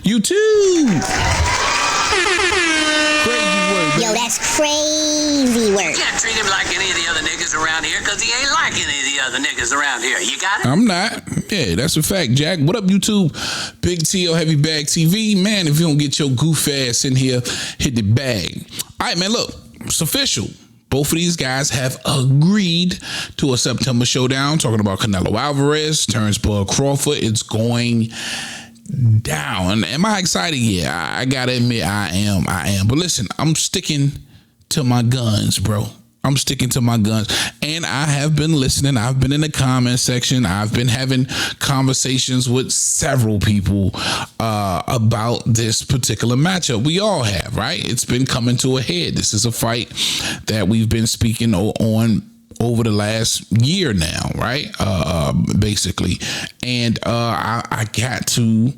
YouTube. Crazy word, Yo, that's crazy work. You can't treat him like any of the other niggas around here because he ain't like any of the other niggas around here. You got it? I'm not. Yeah, that's a fact, Jack. What up, YouTube? Big T.O. Heavy Bag TV. Man, if you don't get your goof ass in here, hit the bag. All right, man, look. It's official. Both of these guys have agreed to a September showdown. Talking about Canelo Alvarez turns Bud Crawford. It's going down. Am I excited? Yeah, I gotta admit I am. But listen, I'm sticking to my guns, bro. I'm sticking to my guns. And I have been listening. I've been in the comment section. I've been having conversations with several people about this particular matchup. We all have, right? It's been coming to a head. This is a fight that we've been speaking on over the last year now, right? Basically. And I got to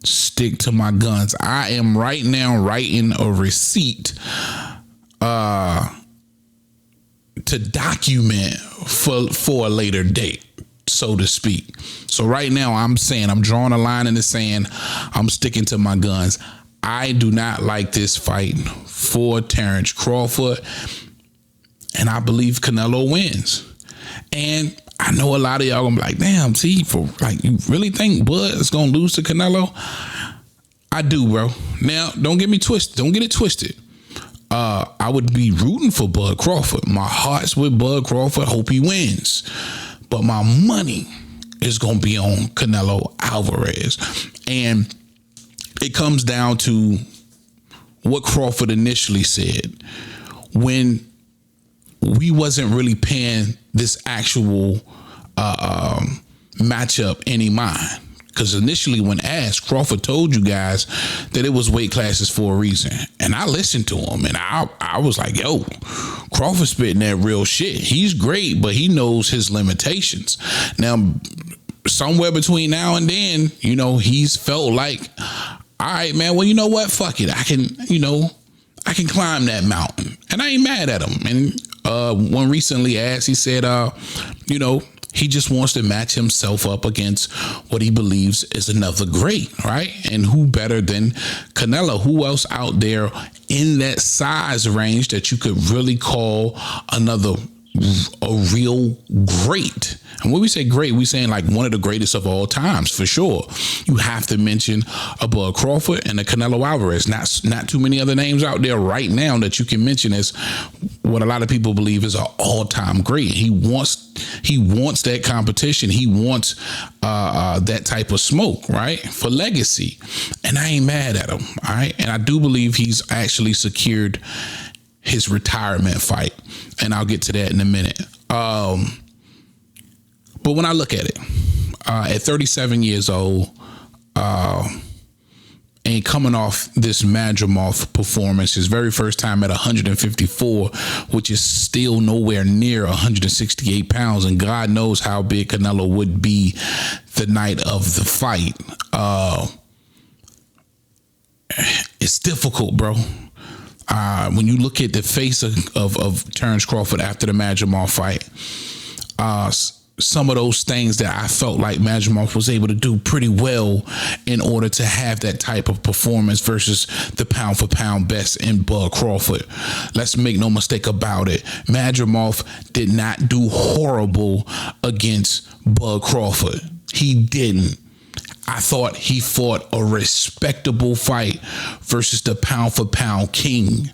stick to my guns. I am right now writing a receipt to document for a later date, so to speak. So right now I'm drawing a line in the sand. I'm sticking to my guns. I do not like this fight for Terrence Crawford, and I believe Canelo wins. And I know a lot of y'all gonna be like, damn, T, you really think Bud is gonna lose to Canelo? I do, bro. Now, don't get it twisted. I would be rooting for Bud Crawford. My heart's with Bud Crawford. Hope he wins. But my money is going to be on Canelo Alvarez. And it comes down to what Crawford initially said when we wasn't really paying this actual matchup any mind. Because initially when asked, Crawford told you guys that it was weight classes for a reason. And I listened to him and I was like, yo, Crawford spitting that real shit. He's great, but he knows his limitations. Now, somewhere between now and then, he's felt like, all right, man, well, you know what? Fuck it. I can climb that mountain. And I ain't mad at him. And when recently asked, he said, he just wants to match himself up against what he believes is another great, right? And who better than Canelo? Who else out there in that size range that you could really call a real great? And when we say great, we're saying like one of the greatest of all times, for sure. You have to mention a Bud Crawford and a Canelo Alvarez. Not too many other names out there right now that you can mention as what a lot of people believe is an all-time great. He wants that competition. He wants that type of smoke, right? For legacy. And I ain't mad at him, all right? And I do believe he's actually secured his retirement fight. And I'll get to that in a minute. But when I look at it, at 37 years old, and coming off this Madrimov performance, his very first time at 154, which is still nowhere near 168 pounds, and God knows how big Canelo would be the night of the fight. It's difficult, bro. When you look at the face of Terrence Crawford after the Madrimov fight, some of those things that I felt like Madrimov was able to do pretty well in order to have that type of performance versus the pound for pound best in Bud Crawford. Let's make no mistake about it. Madrimov did not do horrible against Bud Crawford. He didn't. I thought he fought a respectable fight versus the pound for pound king.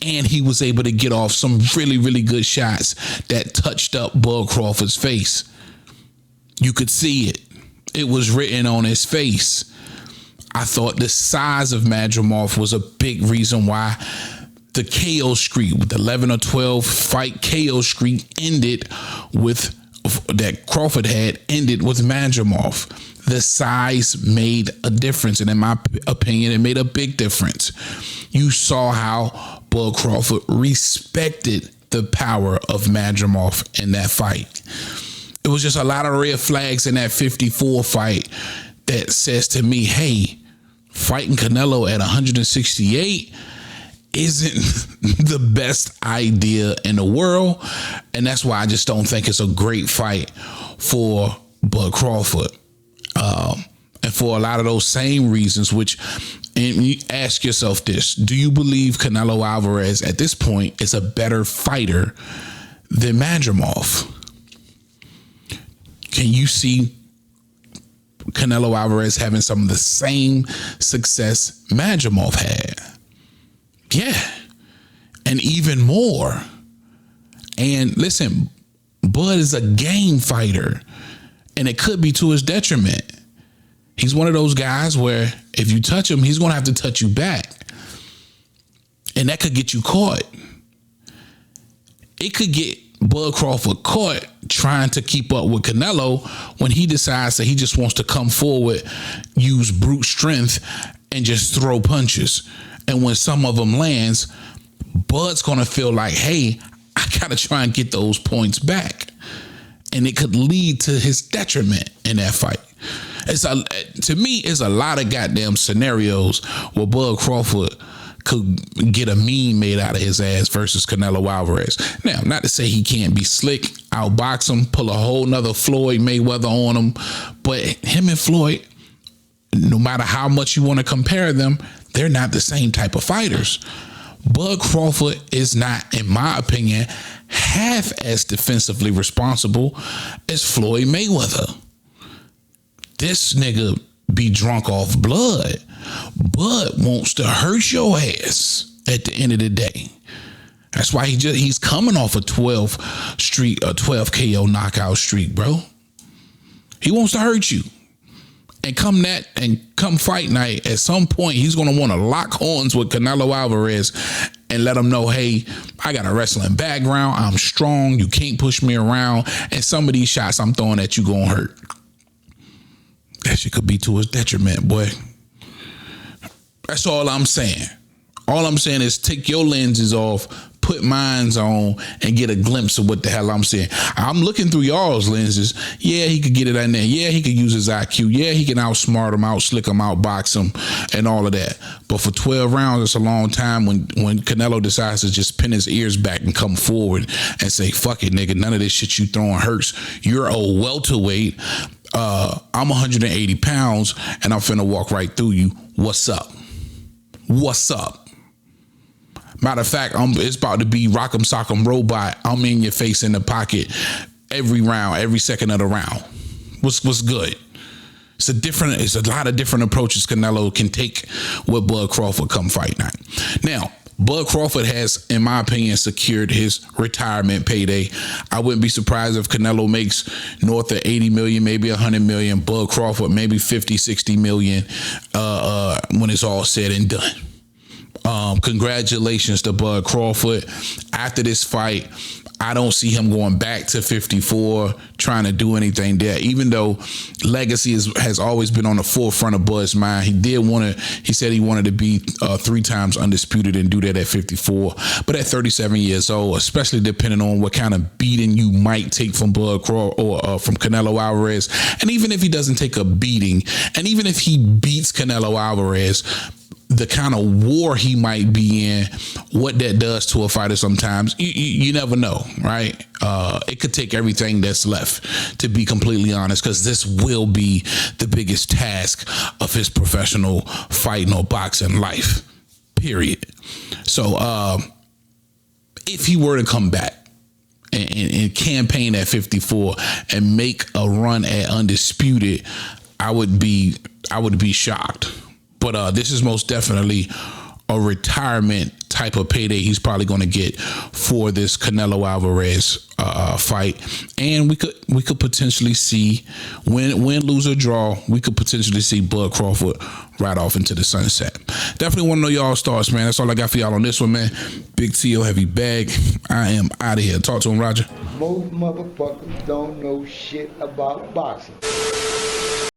And he was able to get off some really, really good shots that touched up Bud Crawford's face. You could see it. It was written on his face. I thought the size of Madrimov was a big reason why the KO streak, with the 11 or 12 fight KO streak that Crawford had ended with Madrimov. The size made a difference, and in my opinion, it made a big difference. You saw how Bud Crawford respected the power of Madrimov in that fight. It was just a lot of red flags in that 54 fight that says to me, hey, fighting Canelo at 168 isn't the best idea in the world. And that's why I just don't think it's a great fight for Bud Crawford. And for a lot of those same reasons, and you ask yourself this, do you believe Canelo Alvarez at this point is a better fighter than Madrimov? Can you see Canelo Alvarez having some of the same success Madrimov had? Yeah. And even more. And listen, Bud is a game fighter, and it could be to his detriment. He's one of those guys where if you touch him, he's going to have to touch you back. And that could get you caught. It could get Bud Crawford caught trying to keep up with Canelo when he decides that he just wants to come forward, use brute strength, and just throw punches. And when some of them lands, Bud's going to feel like, hey, I got to try and get those points back. And it could lead to his detriment in that fight. To me, it's a lot of goddamn scenarios where Bud Crawford could get a meme made out of his ass versus Canelo Alvarez. Now, not to say he can't be slick, outbox him, pull a whole nother Floyd Mayweather on him, but him and Floyd, no matter how much you want to compare them, they're not the same type of fighters. Bud Crawford is not, in my opinion, half as defensively responsible as Floyd Mayweather. This nigga be drunk off blood. Bud wants to hurt your ass at the end of the day. That's why he's coming off a 12 KO knockout streak, bro. He wants to hurt you. And come fight night, at some point, he's going to want to lock horns with Canelo Alvarez and let him know, hey, I got a wrestling background. I'm strong. You can't push me around. And some of these shots I'm throwing at you going to hurt. That shit could be to his detriment, boy. That's all I'm saying. All I'm saying is take your lenses off, put mines on, and get a glimpse of what the hell I'm saying. I'm looking through y'all's lenses. Yeah, he could get it in there. Yeah, he could use his IQ. Yeah, he can outsmart him, outslick him, outbox him, and all of that. But for 12 rounds, it's a long time when Canelo decides to just pin his ears back and come forward and say, fuck it, nigga, none of this shit you throwing hurts. You're a welterweight. I'm 180 pounds, and I'm finna walk right through you. What's up? What's up? Matter of fact, it's about to be Rock'em Sock'em Robot. I'm in your face in the pocket every round, every second of the round. What's good? It's a lot of different approaches Canelo can take with Bud Crawford come fight night. Now, Bud Crawford has, in my opinion, secured his retirement payday. I wouldn't be surprised if Canelo makes north of 80 million, maybe 100 million. Bud Crawford, maybe 50, 60 million when it's all said and done. Congratulations to Bud Crawford. After this fight, I don't see him going back to 54, trying to do anything there, even though legacy has always been on the forefront of Bud's mind. He said he wanted to be 3 times undisputed and do that at 54. But at 37 years old, especially depending on what kind of beating you might take from Bud Crawford or from Canelo Alvarez, and even if he doesn't take a beating, and even if he beats Canelo Alvarez, the kind of war he might be in, what that does to a fighter sometimes, you never know, right? It could take everything that's left, to be completely honest, because this will be the biggest task of his professional fighting or boxing life, period. So if he were to come back and campaign at 54 and make a run at undisputed, I would be shocked. But this is most definitely a retirement type of payday he's probably going to get for this Canelo Alvarez fight. And we could potentially see, win, lose, or draw, we could potentially see Bud Crawford right off into the sunset. Definitely want to know y'all's thoughts, man. That's all I got for y'all on this one, man. Big T.O. Heavy Bag. I am out of here. Talk to him, Roger. Most motherfuckers don't know shit about boxing.